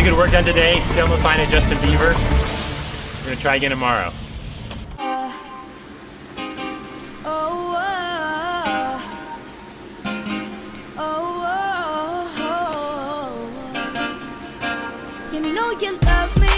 lot of good work done today. Still no sign of Justin Bieber. We're gonna try again tomorrow. You know you love me.